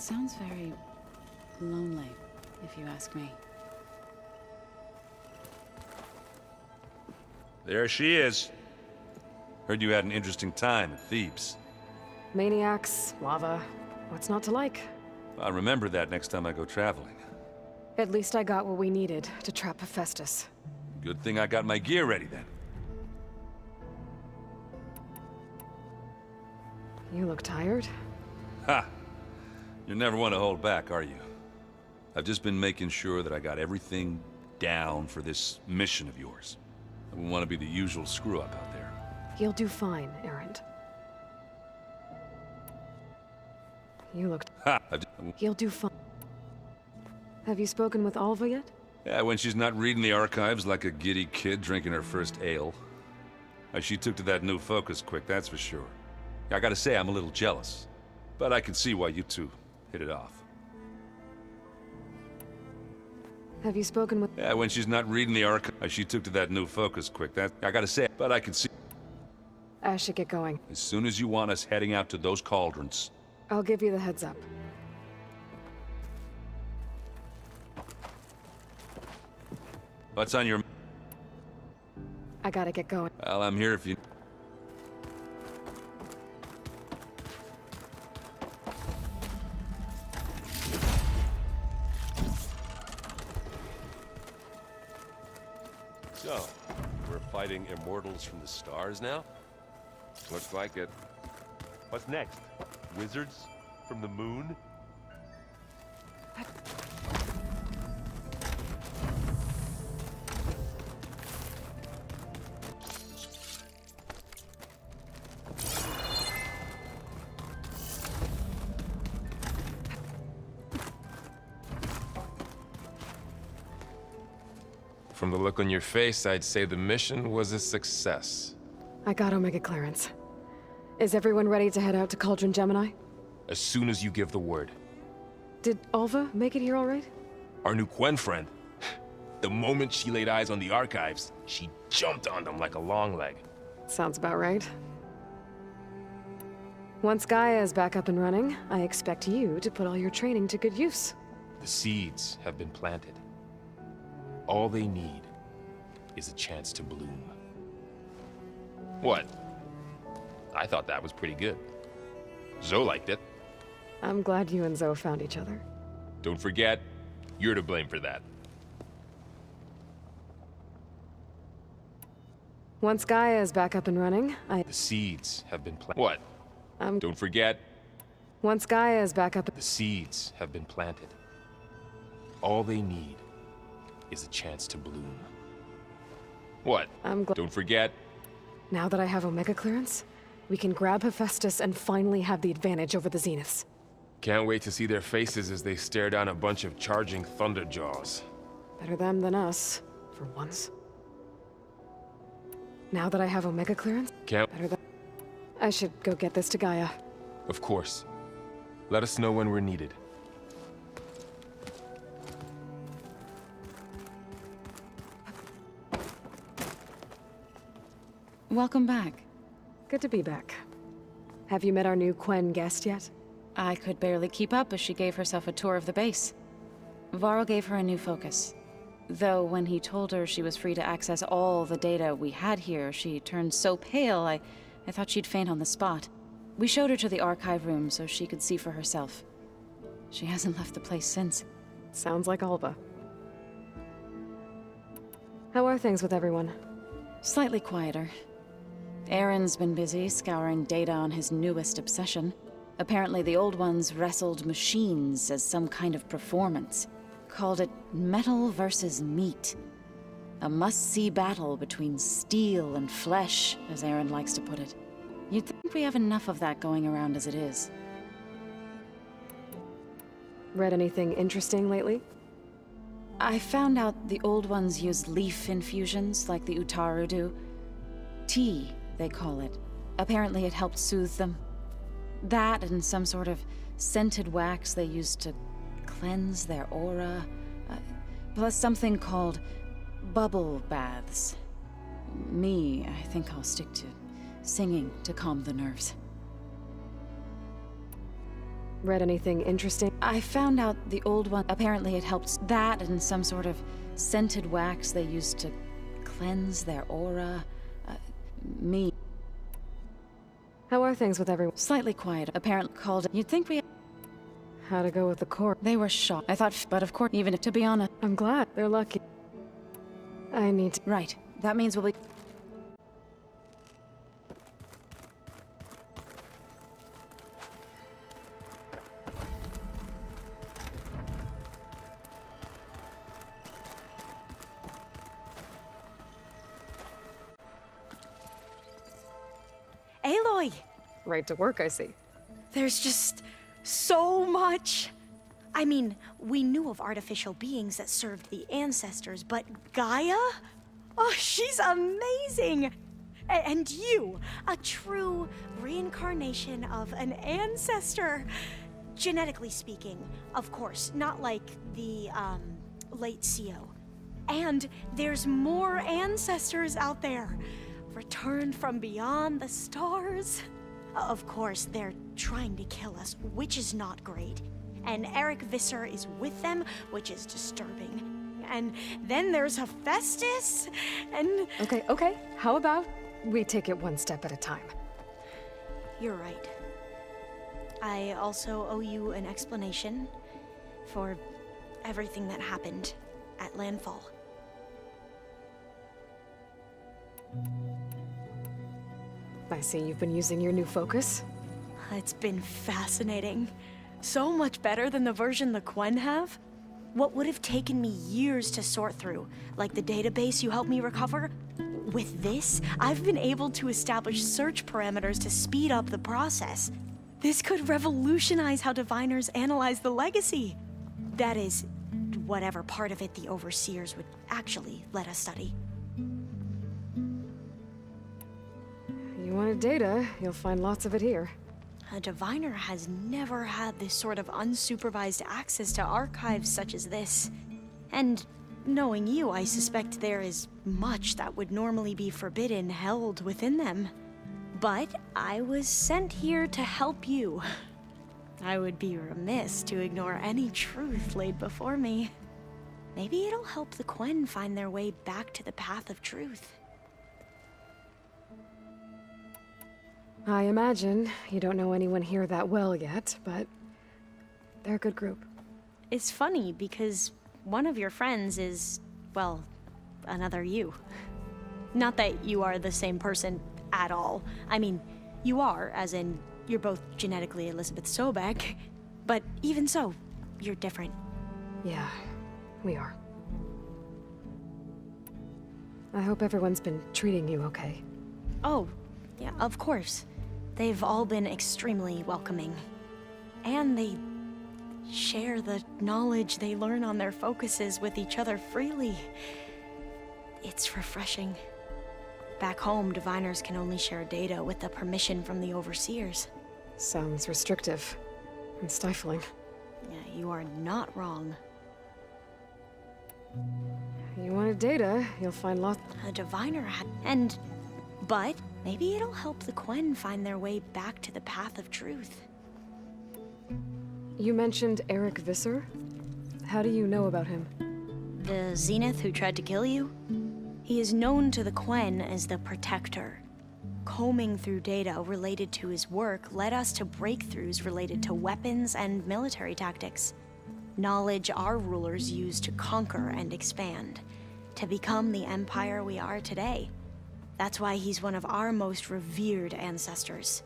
sounds very lonely, if you ask me. There she is. Heard you had an interesting time at Thebes. Maniacs, lava. What's not to like? I'll remember that next time I go traveling. At least I got what we needed to trap Hephaestus. Good thing I got my gear ready then. You look tired. Ha! You never want to hold back, are you? I've just been making sure that I got everything down for this mission of yours. I wouldn't want to be the usual screw-up out there. You'll do fine, Erend. You looked... Ha! You'll do fine. Have you spoken with Alva yet? Yeah, when she's not reading the archives like a giddy kid drinking her first ale. She took to that new focus quick, that's for sure. I gotta say, I'm a little jealous. But I can see why you two hit it off. Have you spoken with... Yeah, when she's not reading the archive, she took to that new focus quick, that I gotta say, but I can see... I should get going. As soon as you want us heading out to those cauldrons. I'll give you the heads up. What's on your... I gotta get going. Well, I'm here if you... So, we're fighting immortals from the stars now? Looks like it. What's next? Wizards from the moon? From the look on your face, I'd say the mission was a success. I got Omega clearance. Is everyone ready to head out to Cauldron Gemini? As soon as you give the word. Did Alva make it here all right? Our new Quen friend. The moment she laid eyes on the archives, she jumped on them like a long leg. Sounds about right. Once Gaia is back up and running, I expect you to put all your training to good use. The seeds have been planted. All they need is a chance to bloom. What? I thought that was pretty good. Zoe liked it. I'm glad you and Zoe found each other. Don't forget, you're to blame for that. Once Gaia is back up and running, The seeds have been planted. What? I'm... Don't forget, Once Gaia is back up... the seeds have been planted. All they need is a chance to bloom. What? I'm glad... Don't forget, Now that I have Omega clearance, we can grab Hephaestus and finally have the advantage over the Zeniths. can't wait to see their faces as they stare down a bunch of charging Thunderjaws. Better them than us, for once. Now that I have Omega clearance, Can't... better than... I should go get this to Gaia. Of course. Let us know when we're needed. Welcome back. Good to be back. Have you met our new Quen guest yet? I could barely keep up as she gave herself a tour of the base. Varl gave her a new focus. Though when he told her she was free to access all the data we had here, she turned so pale, I thought she'd faint on the spot. We showed her to the archive room so she could see for herself. She hasn't left the place since. Sounds like Alva. How are things with everyone? Slightly quieter. Aaron's been busy scouring data on his newest obsession. Apparently the old ones wrestled machines as some kind of performance. Called it metal versus meat. A must-see battle between steel and flesh, as Aaron likes to put it. You'd think we have enough of that going around as it is. Read anything interesting lately? I found out the old ones use leaf infusions like the Utaru do. Tea, they call it. Apparently it helped soothe them. That and some sort of scented wax they used to cleanse their aura. Plus something called bubble baths. Me, I think I'll stick to singing to calm the nerves. Read anything interesting? I found out the old one, apparently it helps that and some sort of scented wax they used to cleanse their aura. Me. How are things with everyone? Slightly quiet, apparently called. You'd think we... How to go with the core? They were shocked. I thought, but of course, even if, to be honest... I'm glad. They're lucky. I need to... Right. That means we'll be... Aloy! Right to work, I see. There's just so much. I mean, we knew of artificial beings that served the ancestors, but Gaia? Oh, she's amazing! And you, a true reincarnation of an ancestor. Genetically speaking, of course, not like the, late CO. And there's more ancestors out there. Returned from beyond the stars. Of course, they're trying to kill us, which is not great. And Eric Visser is with them, which is disturbing. And then there's Hephaestus, and... Okay. How about we take it one step at a time? You're right. I also owe you an explanation for everything that happened at Landfall. I see you've been using your new focus. It's been fascinating. So much better than the version the Quen have. What would have taken me years to sort through, like the database you helped me recover, with this, I've been able to establish search parameters to speed up the process. This could revolutionize how diviners analyze the legacy. That is, whatever part of it the Overseers would actually let us study. You wanted data, you'll find lots of it here. A diviner has never had this sort of unsupervised access to archives such as this. And knowing you, I suspect there is much that would normally be forbidden held within them. But I was sent here to help you. I would be remiss to ignore any truth laid before me. Maybe it'll help the Quen find their way back to the path of truth. I imagine you don't know anyone here that well yet, but they're a good group. It's funny because one of your friends is, well, another you. Not that you are the same person at all. I mean, you are, as in, you're both genetically Elizabeth Sobek, but even so, you're different. Yeah, we are. I hope everyone's been treating you okay. Oh, yeah, of course. They've all been extremely welcoming. And they share the knowledge they learn on their focuses with each other freely. It's refreshing. Back home, diviners can only share data with the permission from the Overseers. Sounds restrictive and stifling. Yeah, you are not wrong. You wanted data, you'll find lots. A diviner but maybe it'll help the Quen find their way back to the path of truth. You mentioned Eric Visser? How do you know about him? The Zenith who tried to kill you? He is known to the Quen as the Protector. Combing through data related to his work led us to breakthroughs related to weapons and military tactics. Knowledge our rulers used to conquer and expand, to become the empire we are today. That's why he's one of our most revered ancestors.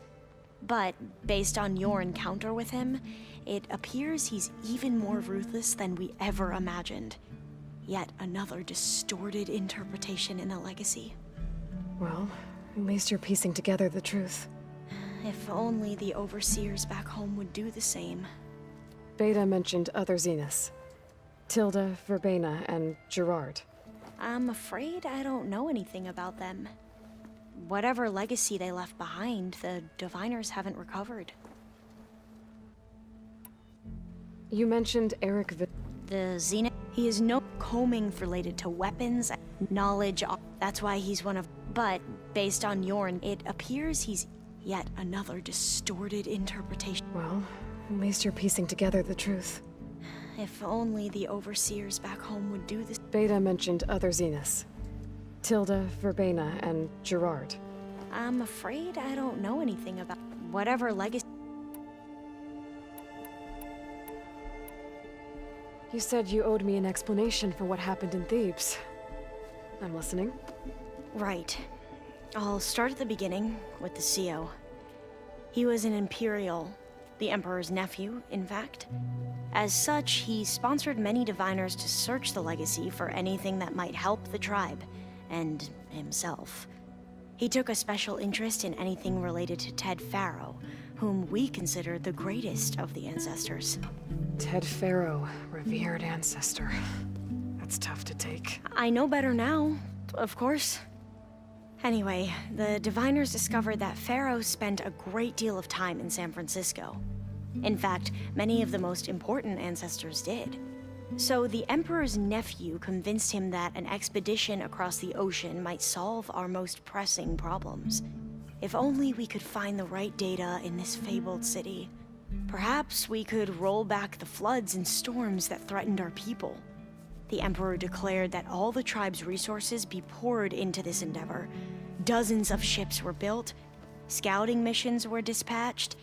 But based on your encounter with him, it appears he's even more ruthless than we ever imagined. Yet another distorted interpretation in the legacy. Well, at least you're piecing together the truth. If only the Overseers back home would do the same. Beta mentioned other Zeniths. Tilda, Verbena, and Gerard. I'm afraid I don't know anything about them. Whatever legacy they left behind, the diviners haven't recovered. You mentioned Eric The Zenith. He is no combing related to weapons, knowledge. That's why he's one of. But based on Yorn, it appears he's yet another distorted interpretation. Well, At least you're piecing together the truth. If only the overseers back home would do this. Beta mentioned other Zeniths. Tilda, Verbena, and Gerard. I'm afraid I don't know anything about whatever legacy. You said you owed me an explanation for what happened in Thebes. I'm listening. Right. I'll start at the beginning with the CO. He was an Imperial, the Emperor's nephew, in fact. As such, he sponsored many diviners to search the legacy for anything that might help the tribe, and himself. He took a special interest in anything related to Ted Faro, whom we consider the greatest of the ancestors. Ted Faro, revered ancestor. That's tough to take. I know better now, of course. Anyway, the diviners discovered that Faro spent a great deal of time in San Francisco. In fact, many of the most important ancestors did. So the Emperor's nephew convinced him that an expedition across the ocean might solve our most pressing problems. If only we could find the right data in this fabled city. Perhaps we could roll back the floods and storms that threatened our people. The Emperor declared that all the tribe's resources be poured into this endeavor. Dozens of ships were built, scouting missions were dispatched,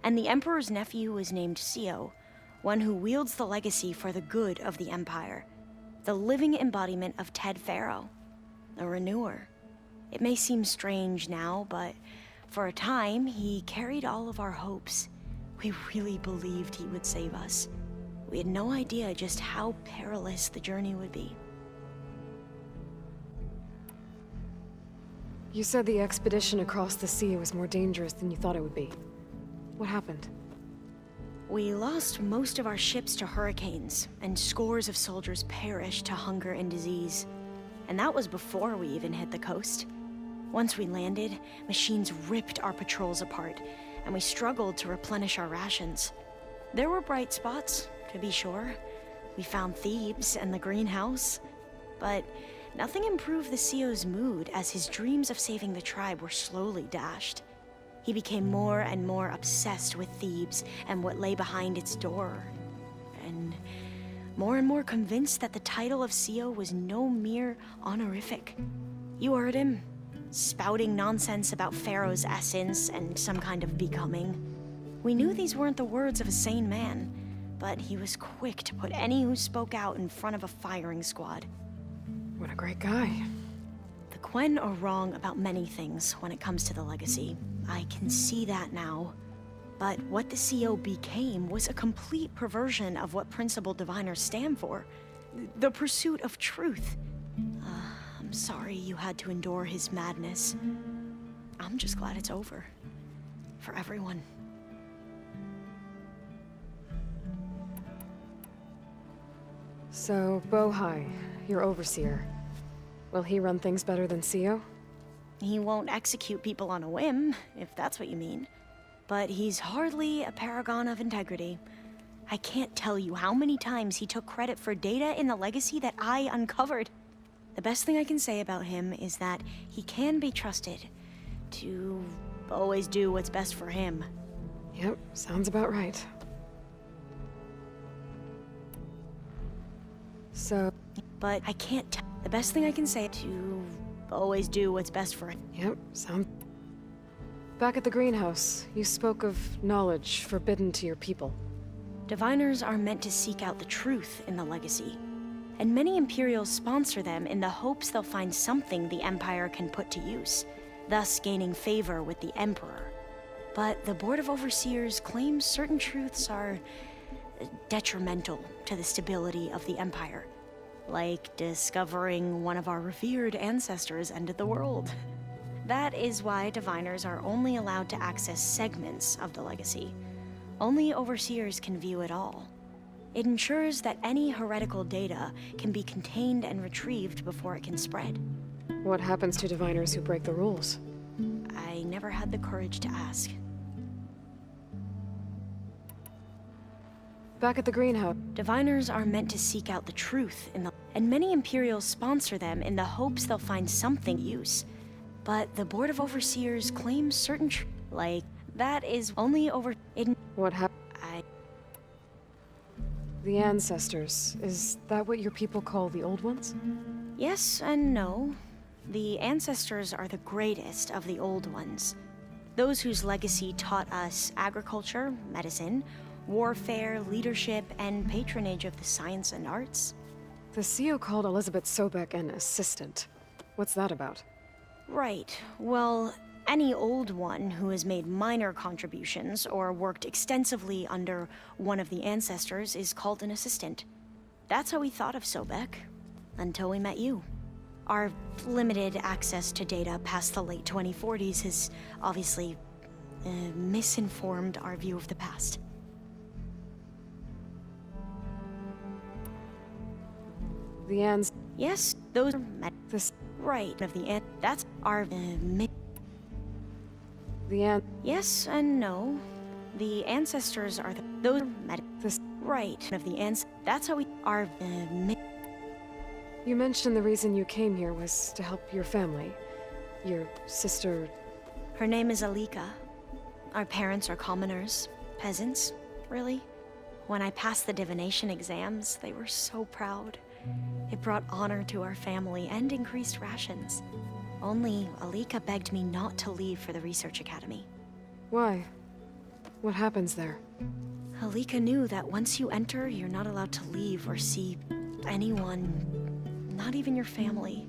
and the Emperor's nephew was named CO, one who wields the legacy for the good of the Empire. The living embodiment of Ted Faro, a renewer. It may seem strange now, but for a time, he carried all of our hopes. We really believed he would save us. We had no idea just how perilous the journey would be. You said the expedition across the sea was more dangerous than you thought it would be. What happened? We lost most of our ships to hurricanes, and scores of soldiers perished to hunger and disease. And that was before we even hit the coast. Once we landed, machines ripped our patrols apart, and we struggled to replenish our rations. There were bright spots, to be sure. We found Thebes and the greenhouse, but nothing improved the CO's mood as his dreams of saving the tribe were slowly dashed. He became more and more obsessed with Thebes and what lay behind its door, and more convinced that the title of CO was no mere honorific. You heard him, spouting nonsense about Pharaoh's essence and some kind of becoming. We knew these weren't the words of a sane man, but he was quick to put any who spoke out in front of a firing squad. What a great guy. The Quen are wrong about many things when it comes to the legacy. I can see that now. But what the CO became was a complete perversion of what Principal Diviners stand for. The pursuit of truth. I'm sorry you had to endure his madness. I'm just glad it's over. For everyone. So, Bohai, your overseer. Will he run things better than CO? He won't execute people on a whim, if that's what you mean. But he's hardly a paragon of integrity. I can't tell you how many times he took credit for data in the legacy that I uncovered. The best thing I can say about him is that he can be trusted to always do what's best for him. Yep, sounds about right. So... But I can't the best thing I can say to always do what's best for him. Yep, sounds... Back at the greenhouse, you spoke of knowledge forbidden to your people. Diviners are meant to seek out the truth in the legacy. And many Imperials sponsor them in the hopes they'll find something the Empire can put to use, thus gaining favor with the Emperor. But the Board of Overseers claims certain truths are detrimental to the stability of the Empire. Like discovering one of our revered ancestors ended the world. That is why Diviners are only allowed to access segments of the legacy. Only Overseers can view it all. It ensures that any heretical data can be contained and retrieved before it can spread. What happens to Diviners who break the rules? I never had the courage to ask. Back at the greenhouse. Diviners are meant to seek out the truth in the... And many Imperials sponsor them in the hopes they'll find something use. But the Board of Overseers claims certain like, that is only over... What happened? The ancestors, is that what your people call the Old Ones? Yes and no. The ancestors are the greatest of the Old Ones. Those whose legacy taught us agriculture, medicine, warfare, leadership, and patronage of the science and arts. The CEO called Elizabeth Sobek an assistant. What's that about? Right. Well, any Old One who has made minor contributions or worked extensively under one of the ancestors is called an assistant. That's how we thought of Sobek, until we met you. Our limited access to data past the late 2040s has obviously misinformed our view of the past. The Yes, those are This... right of the that's our The Yes and no. The ancestors are those This... right of the that's how we are You mentioned the reason you came here was to help your family. Your sister... Her name is Alika. Our parents are commoners. Peasants, really. When I passed the divination exams, they were so proud. It brought honor to our family and increased rations. Only Alika begged me not to leave for the research academy. Why? What happens there? Alika knew that once you enter, you're not allowed to leave or see anyone, not even your family.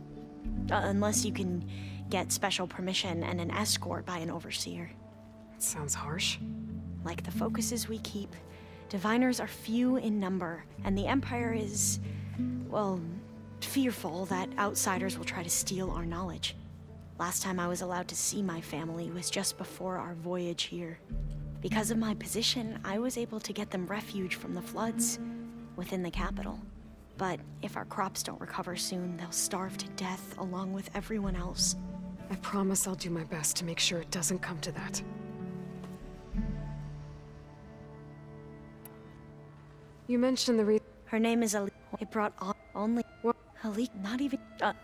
Unless you can get special permission and an escort by an overseer. It sounds harsh. Like the focuses we keep, diviners are few in number, and the Empire is, well, fearful that outsiders will try to steal our knowledge. Last time I was allowed to see my family was just before our voyage here. Because of my position, I was able to get them refuge from the floods within the capital. But if our crops don't recover soon, they'll starve to death along with everyone else. I promise I'll do my best to make sure it doesn't come to that. You mentioned the Her name is Ali. It brought on only... What? Ali, not even...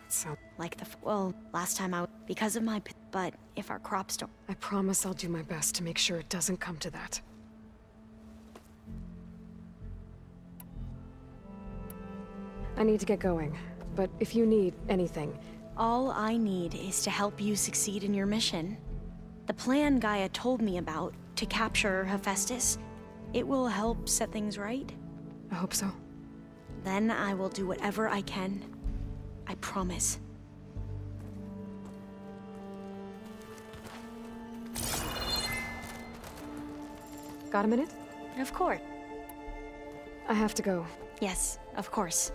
So... like the... well, last time I... because of my... but if our crops don't... I promise I'll do my best to make sure it doesn't come to that. I need to get going, but if you need anything... All I need is to help you succeed in your mission. The plan Gaia told me about, to capture Hephaestus, it will help set things right. I hope so. Then I will do whatever I can. I promise. Got a minute? Of course. I have to go. Yes, of course.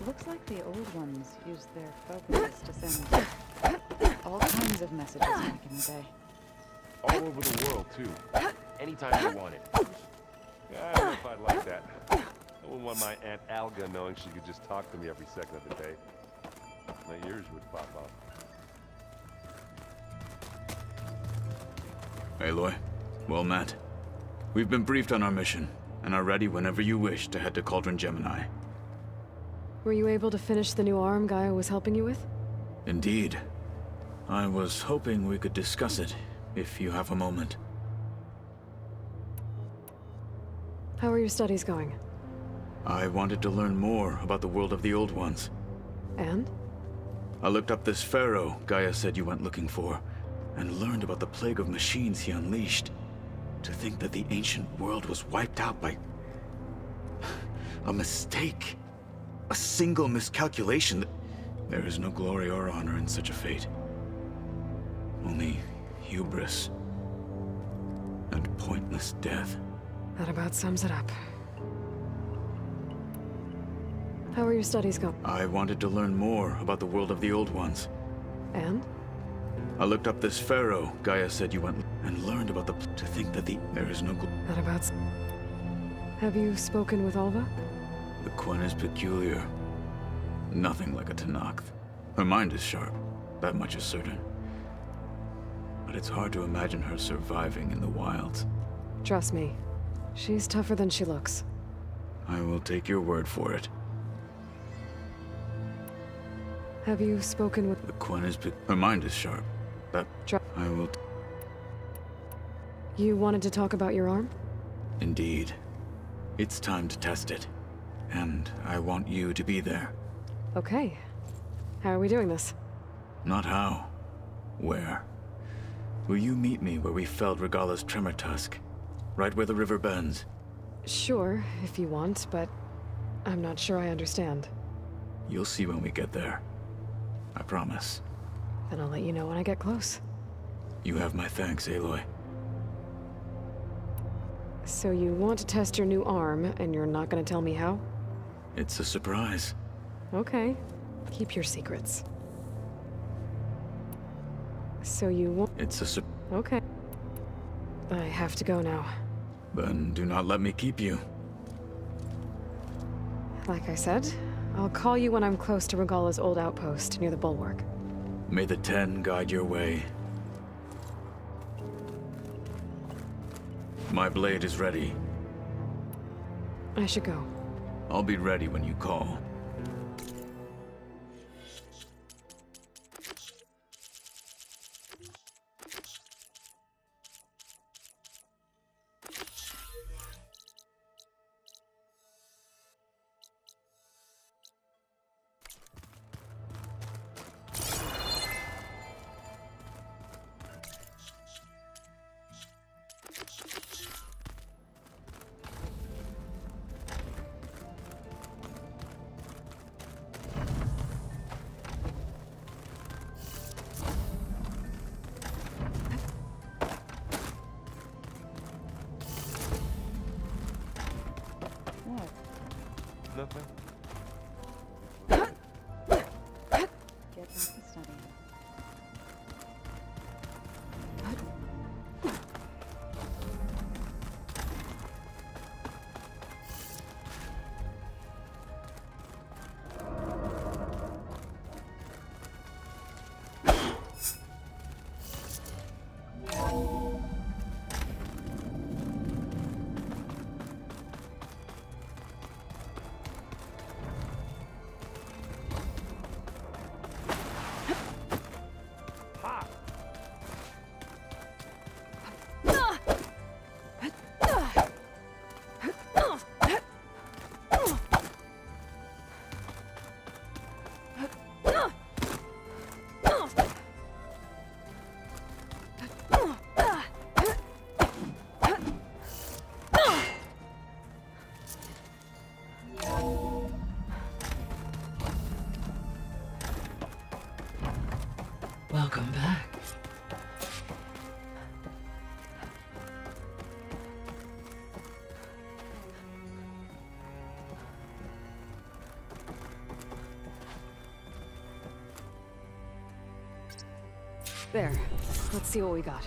Looks like the old ones used their focuses to send all kinds of messages back in the day. All over the world, too. Anytime you want it. Yeah, I don't know if I'd like that. I wouldn't want my Aunt Alga knowing she could just talk to me every second of the day. My ears would pop off. Aloy, well met. We've been briefed on our mission, and are ready whenever you wish to head to Cauldron Gemini. Were you able to finish the new arm Gaia was helping you with? Indeed. I was hoping we could discuss it, if you have a moment. How are your studies going? I wanted to learn more about the world of the Old Ones. And? I looked up this pharaoh Gaia said you went looking for, and learned about the plague of machines he unleashed. To think that the ancient world was wiped out by... a mistake. A single miscalculation. There is no glory or honor in such a fate. Only hubris. And pointless death. That about sums it up. How are your studies going? I wanted to learn more about the world of the Old Ones. And? I looked up this pharaoh Gaia said you went and learned about the... To think that there is no... That about... Have you spoken with Alva? The Quen is peculiar. Nothing like a Tenakth. Her mind is sharp, that much is certain. But it's hard to imagine her surviving in the wilds. Trust me, she's tougher than she looks. I will take your word for it. Have you spoken with... The Quen is... Her mind is sharp. That... I will... You wanted to talk about your arm? Indeed. It's time to test it. And I want you to be there. Okay. How are we doing this? Not how. Where? Will you meet me where we felled Regalla's tremor tusk? Right where the river bends? Sure, if you want, but I'm not sure I understand. You'll see when we get there. I promise. Then I'll let you know when I get close. You have my thanks, Aloy. So you want to test your new arm, and you're not gonna tell me how? It's a surprise. Okay. Keep your secrets. So you want... It's a Okay. I have to go now. Then do not let me keep you. Like I said, I'll call you when I'm close to Regalla's old outpost near the bulwark. May the Ten guide your way. My blade is ready. I should go. I'll be ready when you call. Nothing? Get back to studying. Welcome back. There. Let's see what we got.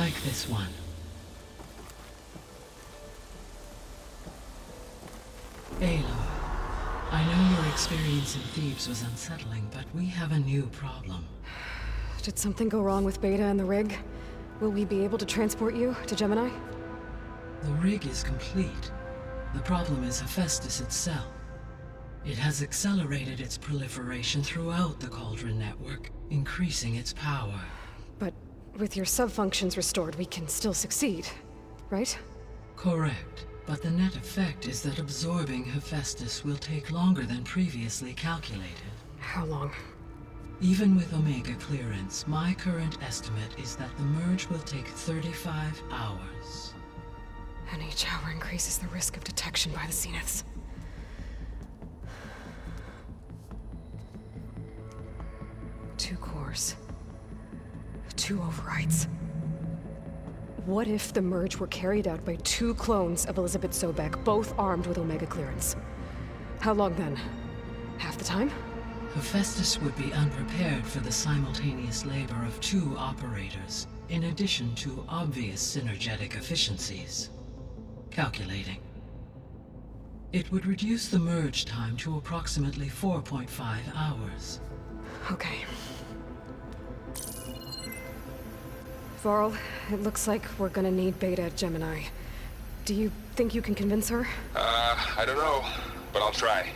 like this one. Aloy, I know your experience in Thebes was unsettling, but we have a new problem. Did something go wrong with Beta and the rig? Will we be able to transport you to Gemini? The rig is complete. The problem is Hephaestus itself. It has accelerated its proliferation throughout the Cauldron network, increasing its power. But with your sub-functions restored, we can still succeed, right? Correct. But the net effect is that absorbing Hephaestus will take longer than previously calculated. How long? Even with Omega clearance, my current estimate is that the merge will take 35 hours. And each hour increases the risk of detection by the Zeniths. Two cores. 2 overrides. What if the merge were carried out by 2 clones of Elizabeth Sobek, both armed with Omega clearance? How long then? Half the time? Hephaestus would be unprepared for the simultaneous labor of 2 operators, in addition to obvious synergetic efficiencies. Calculating. It would reduce the merge time to approximately 4.5 hours. Okay. Varl, it looks like we're gonna need Beta at Gemini. Do you think you can convince her? I don't know, but I'll try.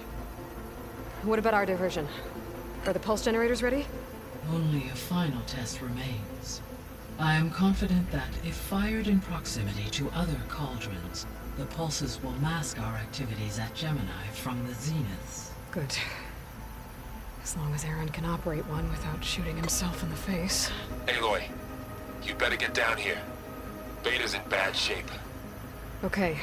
What about our diversion? Are the pulse generators ready? Only a final test remains. I am confident that if fired in proximity to other cauldrons, the pulses will mask our activities at Gemini from the Zeniths. Good. As long as Aaron can operate one without shooting himself in the face. Aloy, you better get down here. Beta's in bad shape. Okay.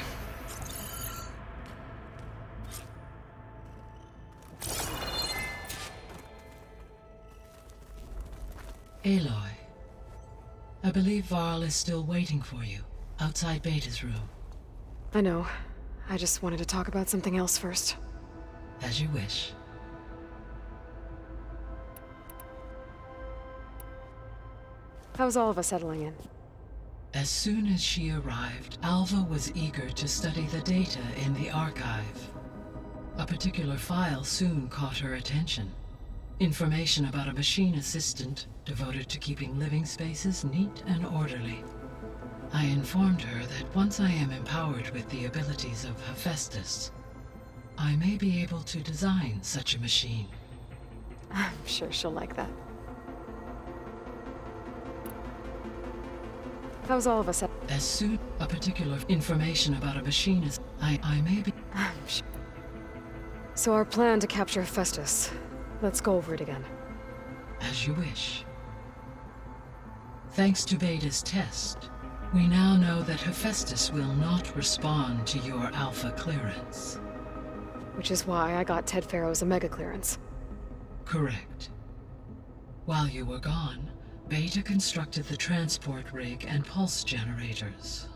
Aloy, I believe Varl is still waiting for you, outside Beta's room. I know. I just wanted to talk about something else first. As you wish. How's Alva settling in? As soon as she arrived, Alva was eager to study the data in the archive. A particular file soon caught her attention. Information about a machine assistant devoted to keeping living spaces neat and orderly. I informed her that once I am empowered with the abilities of Hephaestus, I may be able to design such a machine. I'm sure she'll like that. How's all of us? As soon a particular information about a machine is I may be. I'm sure. So our plan to capture Hephaestus. Let's go over it again. As you wish. Thanks to Beta's test, we now know that Hephaestus will not respond to your Alpha clearance. Which is why I got Ted Farrow's Omega clearance. Correct. While you were gone, Beta constructed the transport rig and pulse generators.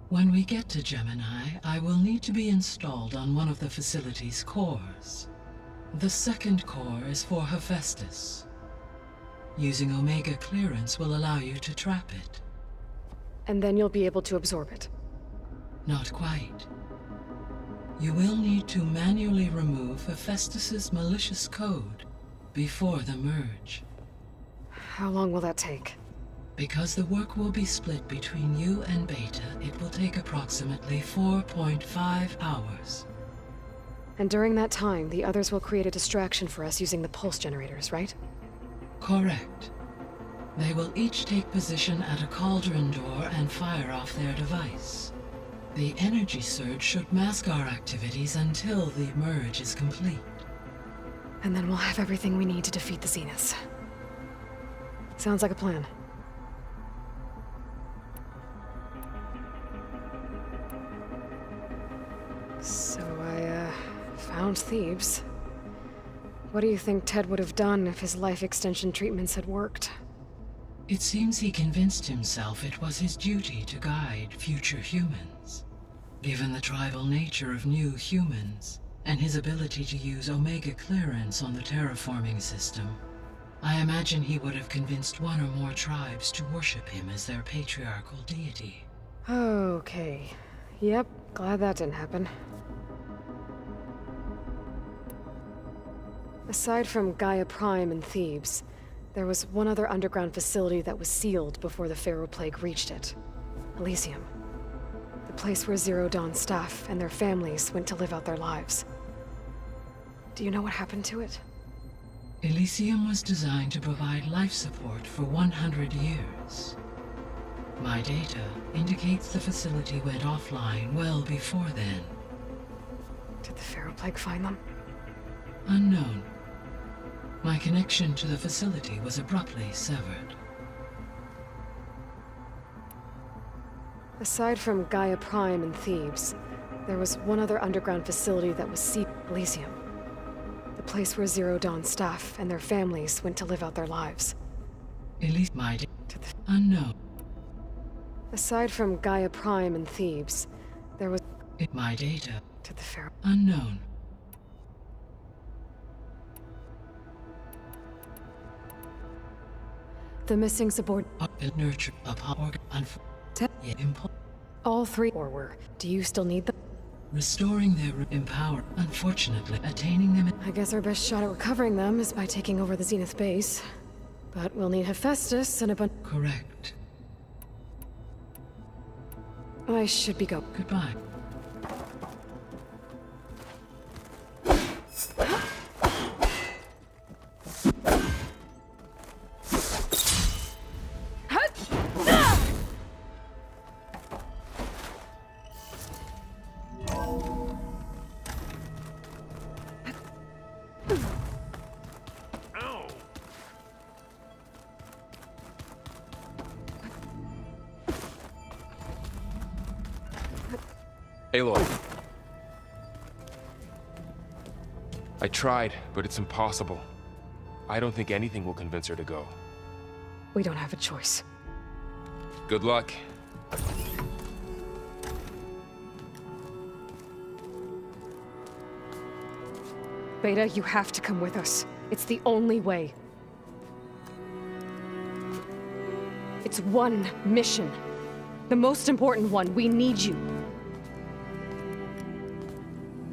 When we get to Gemini, I will need to be installed on one of the facility's cores. The second core is for Hephaestus. Using Omega clearance will allow you to trap it. And then you'll be able to absorb it. Not quite. You will need to manually remove Hephaestus's malicious code before the merge. How long will that take? Because the work will be split between you and Beta, it will take approximately 4.5 hours. And during that time, the others will create a distraction for us using the pulse generators, right? Correct. They will each take position at a cauldron door and fire off their device. The energy surge should mask our activities until the merge is complete. And then we'll have everything we need to defeat the Zeniths. Sounds like a plan. So I, found Thebes. What do you think Ted would have done if his life extension treatments had worked? It seems he convinced himself it was his duty to guide future humans. Given the tribal nature of new humans, and his ability to use Omega clearance on the terraforming system, I imagine he would have convinced one or more tribes to worship him as their patriarchal deity. Okay. Yep, glad that didn't happen. Aside from Gaia Prime and Thebes, there was one other underground facility that was sealed before the Pharaoh Plague reached it. Elysium. The place where Zero Dawn staff and their families went to live out their lives. Do you know what happened to it? Elysium was designed to provide life support for 100 years. My data indicates the facility went offline well before then. Did the Pharaoh Plague find them? Unknown. My connection to the facility was abruptly severed. Aside from Gaia Prime and Thebes, there was one other underground facility that was sealed. Elysium. The place where Zero Dawn staff and their families went to live out their lives. Elysium. Unknown. Aside from Gaia Prime and Thebes, there was... My data. To the Pharaoh... Unknown. The missing subordinate... Nurture upon organ... All three or were. Do you still need them? Restoring their empower. Unfortunately, attaining them... I guess our best shot at recovering them is by taking over the Zenith base. But we'll need Hephaestus and a bunch... Correct. I should be go. Goodbye. Aloy. I tried, but it's impossible. I don't think anything will convince her to go. We don't have a choice. Good luck. Beta, you have to come with us. It's the only way. It's one mission. The most important one. We need you.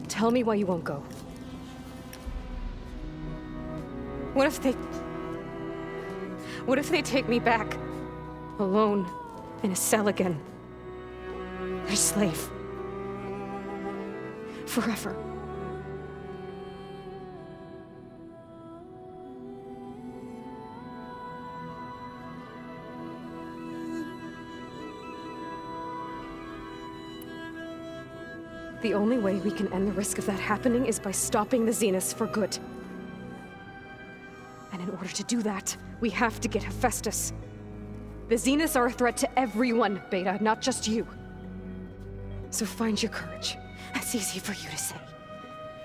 Tell me why you won't go. What if they take me back? Alone, in a cell again. Their slave. Forever. The only way we can end the risk of that happening is by stopping the Zeniths for good. And in order to do that, we have to get Hephaestus. The Zeniths are a threat to everyone, Beta, not just you. So find your courage. That's easy for you to say.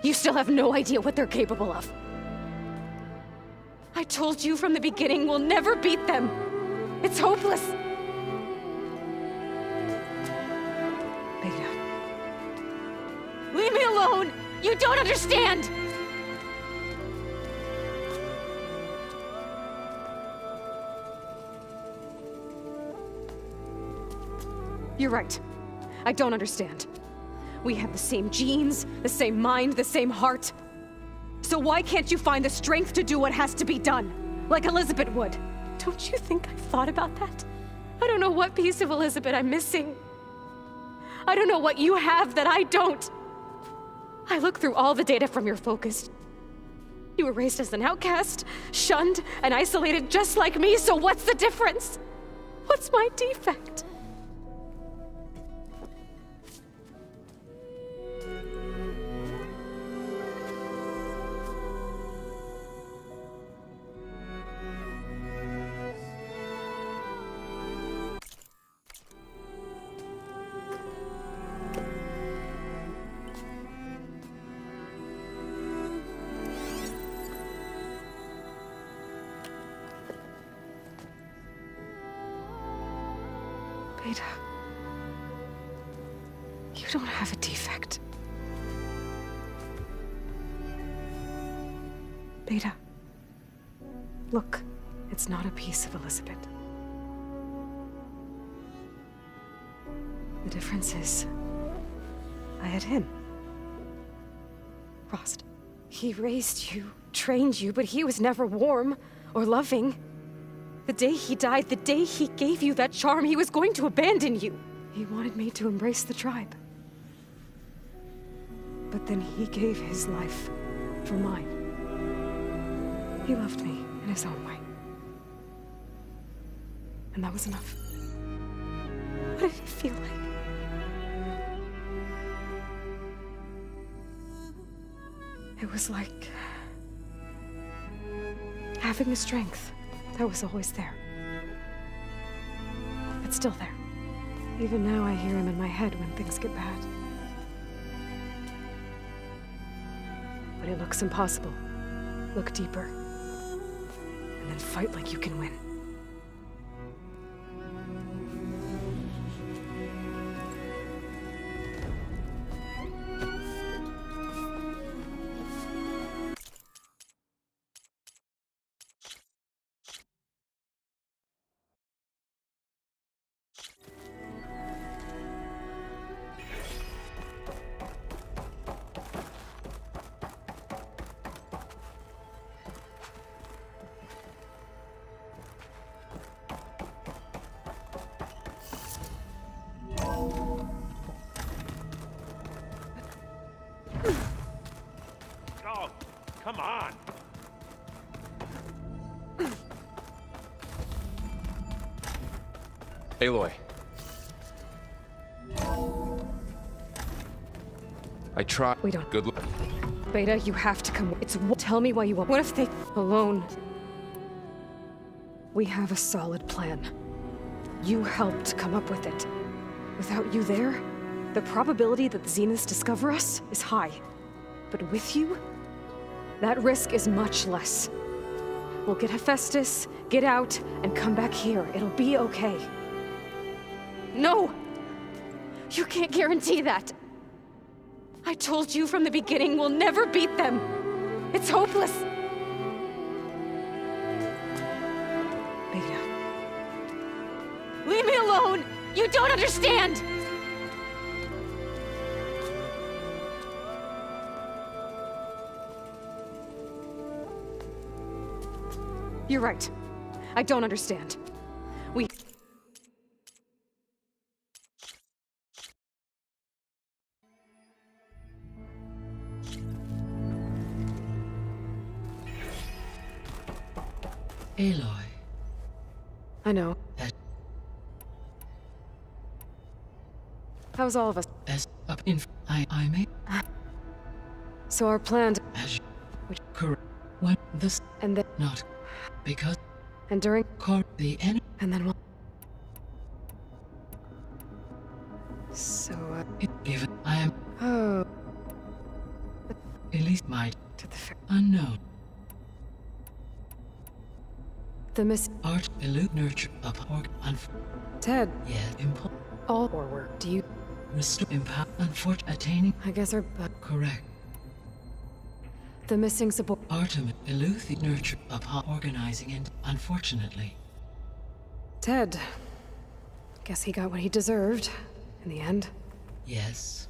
You still have no idea what they're capable of. I told you from the beginning we'll never beat them. It's hopeless. Beta. Leave me alone! You don't understand! You're right. I don't understand. We have the same genes, the same mind, the same heart. So why can't you find the strength to do what has to be done? Like Elizabeth would. Don't you think I've thought about that? I don't know what piece of Elizabeth I'm missing. I don't know what you have that I don't. I looked through all the data from your focus. You were raised as an outcast, shunned, and isolated just like me, so what's the difference? What's my defect? Beta, you don't have a defect. Beta, Look, it's not a piece of Elizabeth. The difference is, I had him. Rost. He raised you, trained you, but he was never warm or loving. The day he died, the day he gave you that charm, he was going to abandon you. He wanted me to embrace the tribe. But then he gave his life for mine. He loved me in his own way. And that was enough. What did it feel like? It was like having a strength that was always there. It's still there. Even now I hear him in my head when things get bad. But it looks impossible. Look deeper. And then fight like you can win. Oh, come on! Aloy. I tried. We don't. Good luck. Beta, you have to come. Tell me why you want. What if they... Alone. We have a solid plan. You helped come up with it. Without you there, the probability that the Zeniths discover us is high. But with you, that risk is much less. We'll get Hephaestus, get out, and come back here. It'll be okay. No! You can't guarantee that! I told you from the beginning we'll never beat them! It's hopeless! Beta. Leave me alone! You don't understand! You're right. I don't understand. We... Aloy. I know. How's all of us? As up in I may So our plan... as which correct when this And then... not because And during... the end And then we'll... So, given I am Oh... at least might To the fair... unknown The miss... art elude nurture upon Ted. yes impulse All or work. Do you... restore empower unfortunate attaining I guess our... correct The missing support... Artemis elude the nurture upon organizing and unfortunately Ted. Guess he got what he deserved. In the end. yes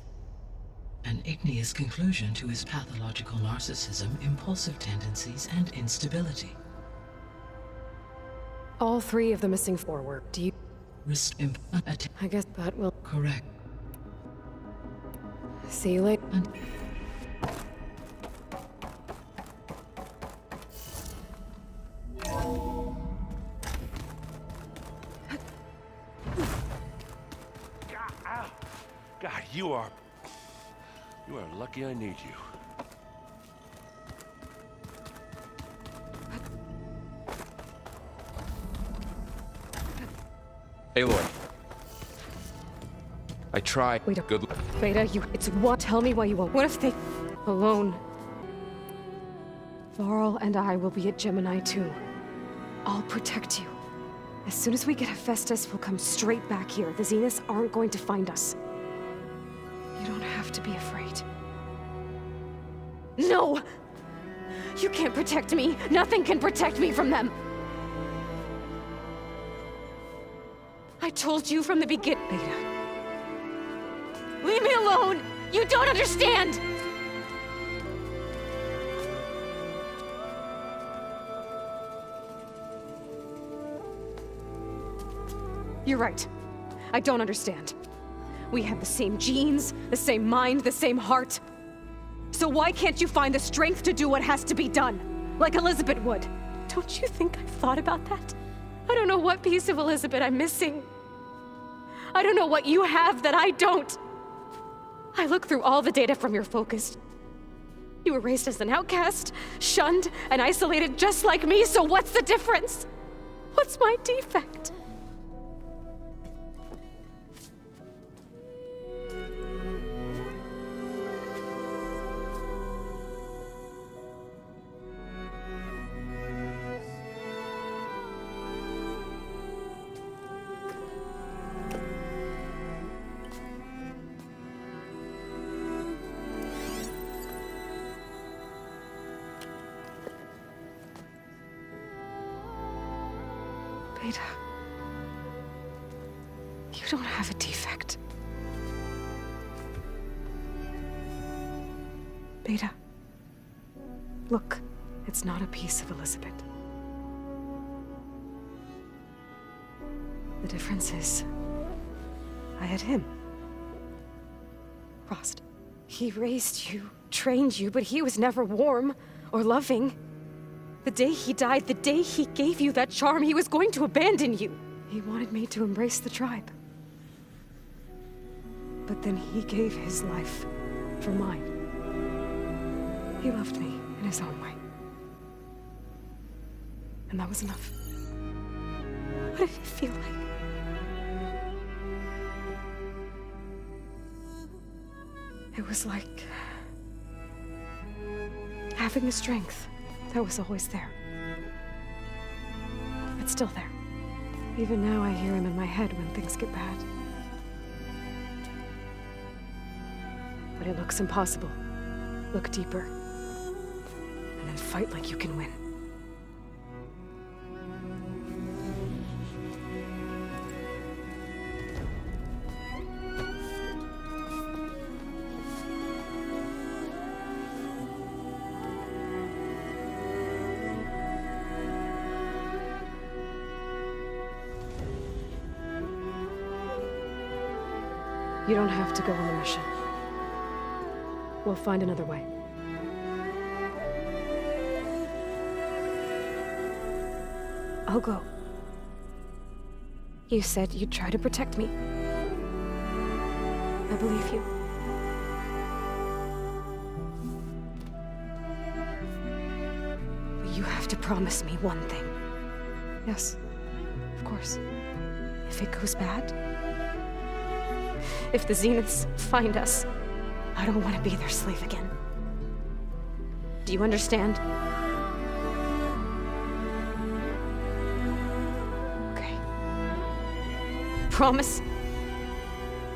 an igneous conclusion to his pathological narcissism, impulsive tendencies, and instability. All three of the missing four were... Do you... I guess that will... correct See you later. and God, you are lucky I need you. Aloy. I tried. We don't... Good luck. Beta, you... It's what? Tell me why you won't. What if they... Alone. Varl and I will be at Gemini too. I'll protect you. As soon as we get Hephaestus, we'll come straight back here. The Zeniths aren't going to find us. You don't have to be afraid. No! You can't protect me. Nothing can protect me from them. I told you from the beginning, Beta. Leave me alone! You don't understand! You're right. I don't understand. We have the same genes, the same mind, the same heart. So why can't you find the strength to do what has to be done? Like Elizabeth would. Don't you think I've thought about that? I don't know what piece of Elizabeth I'm missing. I don't know what you have that I don't. I look through all the data from your focus. You were raised as an outcast, shunned, and isolated just like me, so what's the difference? What's my defect? Beta, you don't have a defect. Beta, look, it's not a piece of Elizabeth. The difference is, I had him. Rost. He raised you, trained you, but he was never warm or loving. The day he died, the day he gave you that charm, he was going to abandon you. He wanted me to embrace the tribe. But then he gave his life for mine. He loved me in his own way. And that was enough. What did it feel like? It was like having the strength that was always there. It's still there. Even now I hear him in my head when things get bad. But it looks impossible. Look deeper. And then fight like you can win. You don't have to go on the mission. We'll find another way. I'll go. You said you'd try to protect me. I believe you. But you have to promise me one thing. Yes, of course. If it goes bad, if the Zeniths find us, I don't want to be their slave again. Do you understand? Okay. Promise?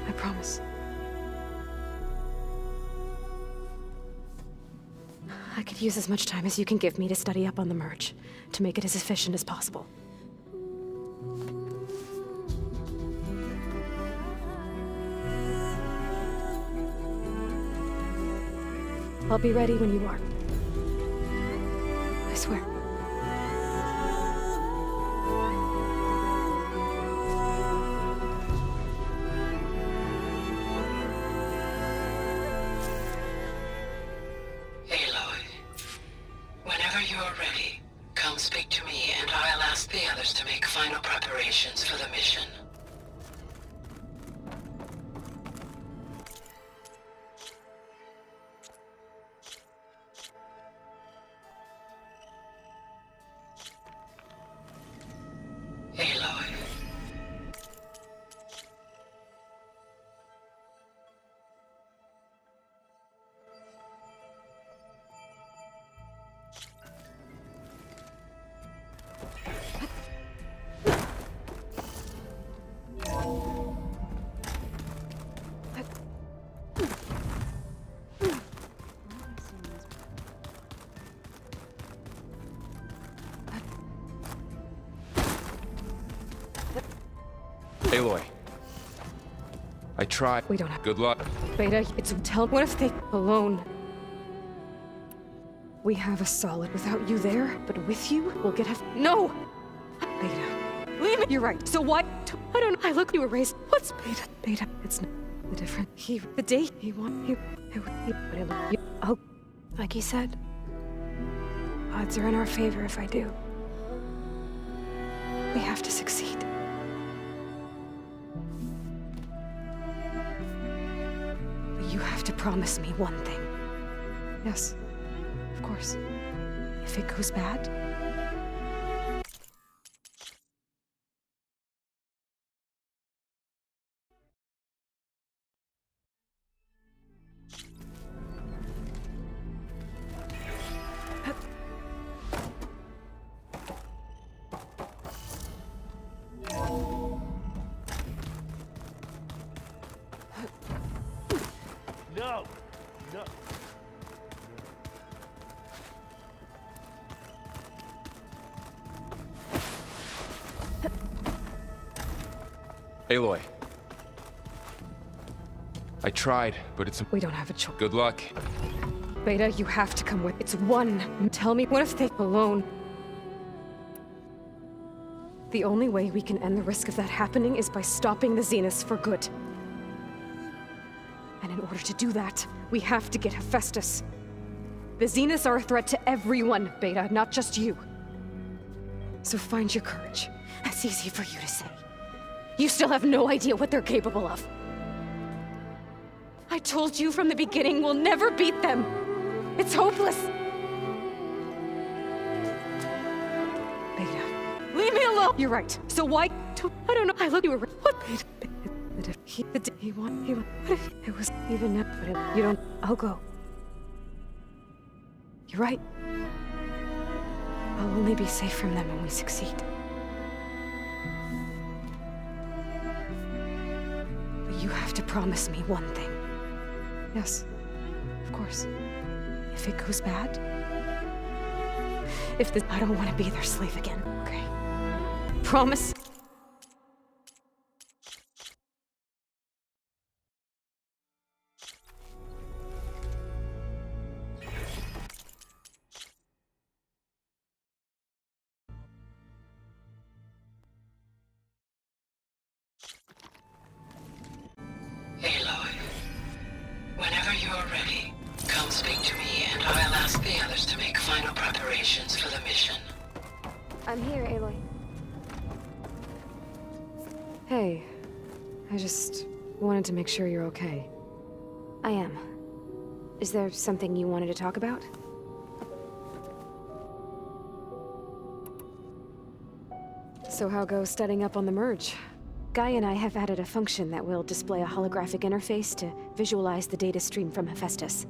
I promise. I could use as much time as you can give me to study up on the merge, to make it as efficient as possible. I'll be ready when you are. I swear. Aloy, whenever you're ready, come speak to me and I'll ask the others to make final preparations for the mission. Aloy. I tried. We don't have... Good luck. Beta, it's... What if they... Alone? We have a solid without you there, but with you, we'll get No! Beta. Leave me! You're right. So why... I don't know. I look, you were raised... What's Beta? Beta. It's not the different... The day he want... Oh, like he said. Odds are in our favor if I do. We have to succeed. But you have to promise me one thing. Yes, of course. If it goes bad... No! No! Aloy. I tried, but it's... We don't have a choice. Good luck. Beta, you have to come with... It's one. Tell me, what if they... Alone? The only way we can end the risk of that happening is by stopping the Zeniths for good. And in order to do that, we have to get Hephaestus. The Zeniths are a threat to everyone, Beta, not just you. So find your courage. That's easy for you to say. You still have no idea what they're capable of. I told you from the beginning we'll never beat them. It's hopeless. Beta. Leave me alone! You're right. So why... I don't know. I look you were... What? Beta. He want... What if it was even... You don't... I'll go. You're right. I'll only be safe from them when we succeed. But you have to promise me one thing. Yes, of course. If it goes bad... If the... I don't want to be their slave again, okay? Promise? Aloy, whenever you're ready, come speak to me and I'll ask the others to make final preparations for the mission. I'm here, Aloy. Hey, I just wanted to make sure you're okay. I am. Is there something you wanted to talk about? So how goes setting up on the merge? Guy and I have added a function that will display a holographic interface to visualize the data stream from Hephaestus.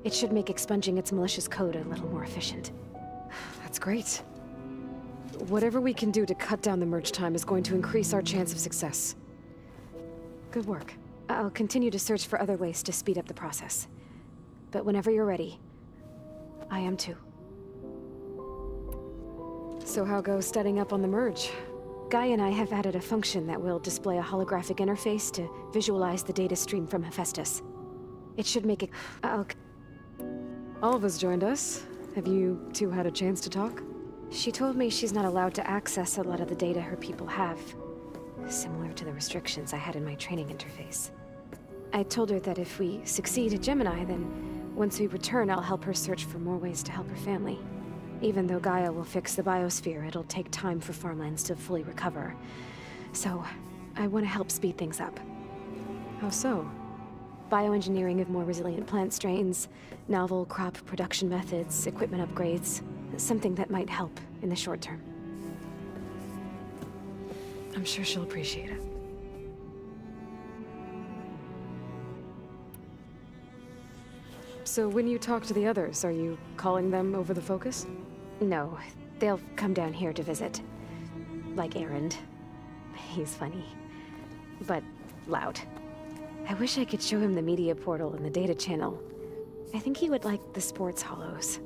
It should make expunging its malicious code a little more efficient. That's great. Whatever we can do to cut down the merge time is going to increase our chance of success. Good work. I'll continue to search for other ways to speed up the process. But whenever you're ready, I am too. So how goes setting up on the merge? Guy and I have added a function that will display a holographic interface to visualize the data stream from Hephaestus. It should make it... Alva's joined us. Have you two had a chance to talk? She told me she's not allowed to access a lot of the data her people have. Similar to the restrictions I had in my training interface. I told her that if we succeed at Gemini, then once we return, I'll help her search for more ways to help her family. Even though Gaia will fix the biosphere, it'll take time for farmlands to fully recover. So, I want to help speed things up. How so? Bioengineering of more resilient plant strains, novel crop production methods, equipment upgrades. Something that might help in the short term. I'm sure she'll appreciate it. So when you talk to the others, are you calling them over the Focus? No, they'll come down here to visit. Like Erend. He's funny. But loud. I wish I could show him the media portal and the data channel. I think he would like the sports hollows.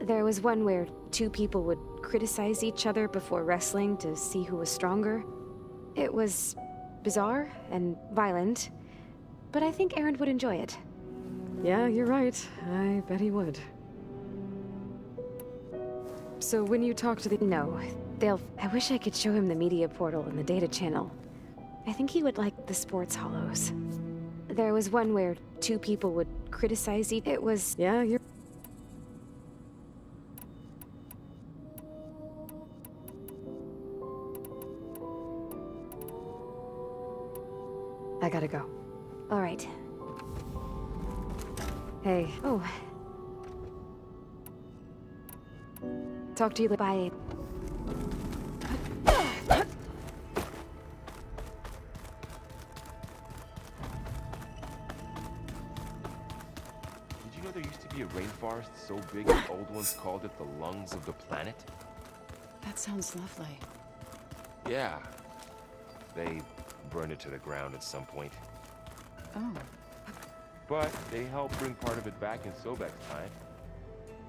There was one where two people would criticize each other before wrestling to see who was stronger. It was bizarre and violent, but I think Erend would enjoy it. Yeah, you're right. I bet he would. So when you talk to the... No, I wish I could show him the media portal and the data channel. I think he would like the sports hollows. There was one where two people would criticize each... It was... Yeah, you're... I gotta go. All right. Hey. Oh. Talk to you. Bye. Did you know there used to be a rainforest so big the old ones called it the lungs of the planet? That sounds lovely. Yeah. They burned it to the ground at some point. Oh, But they helped bring part of it back in Sobek's time.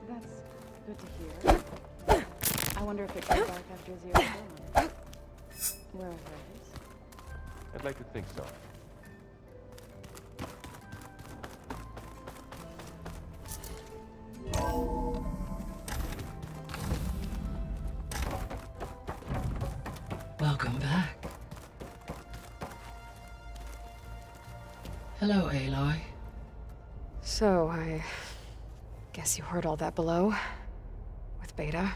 that's good to hear. I wonder if it goes back after Zero's gone. Wherever it is. I'd like to think so. Welcome back. Hello, Aloy. So, I guess you heard all that below? With Beta?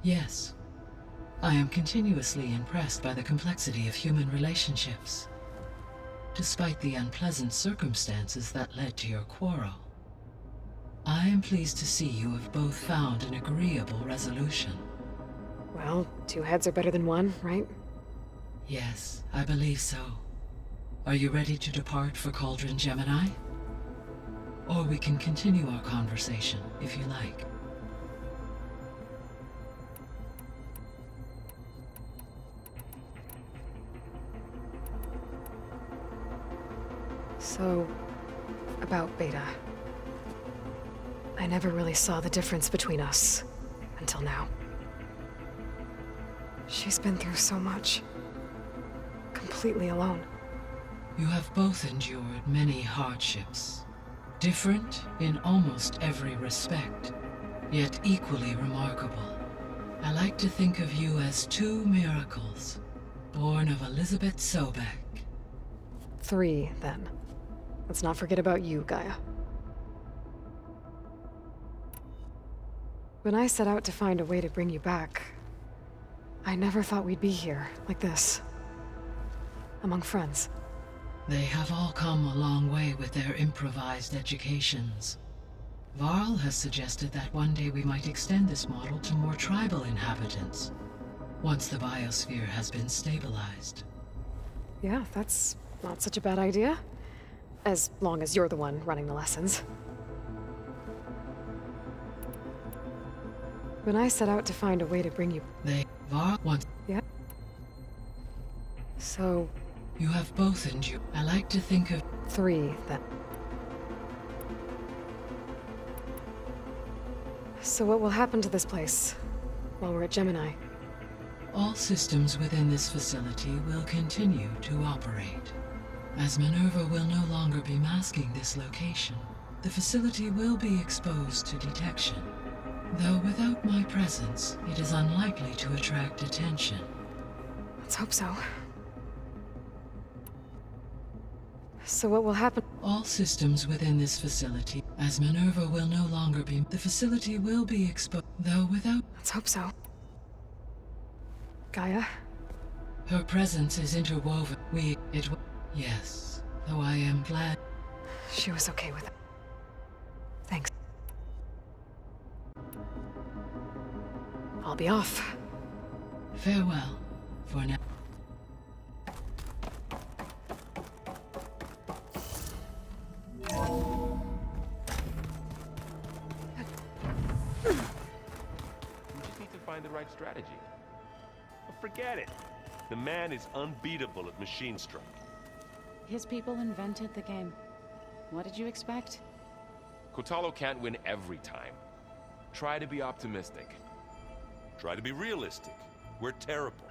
Yes. I am continuously impressed by the complexity of human relationships. Despite the unpleasant circumstances that led to your quarrel, I am pleased to see you have both found an agreeable resolution. Well, two heads are better than one, right? Yes, I believe so. Are you ready to depart for Cauldron Gemini? Or we can continue our conversation, if you like. So, about Beta. I never really saw the difference between us, until now. She's been through so much. Completely alone. You have both endured many hardships. Different in almost every respect, yet equally remarkable. I like to think of you as two miracles, born of Elizabeth Sobek. 3, then. Let's not forget about you, Gaia. When I set out to find a way to bring you back, I never thought we'd be here, like this. Among friends. They have all come a long way with their improvised educations. Varl has suggested that one day we might extend this model to more tribal inhabitants, once the biosphere has been stabilized. Yeah, that's not such a bad idea. As long as you're the one running the lessons. When I set out to find a way to bring you... Varl wants... Yeah? So... You have both endured. I like to think of... 3, then. So what will happen to this place, while we're at Gemini? All systems within this facility will continue to operate. As Minerva will no longer be masking this location, the facility will be exposed to detection. Though without my presence, it is unlikely to attract attention. Let's hope so. So what will happen? All systems within this facility, as Minerva will no longer be... The facility will be exposed, though without... Let's hope so. Gaia? Her presence is interwoven. Yes, though I am glad... She was okay with it. Thanks. I'll be off. Farewell, for now. The right strategy. Well, forget it. The man is unbeatable at machine strike. His people invented the game. What did you expect? Kotallo can't win every time. Try to be optimistic. Try to be realistic. We're terrible.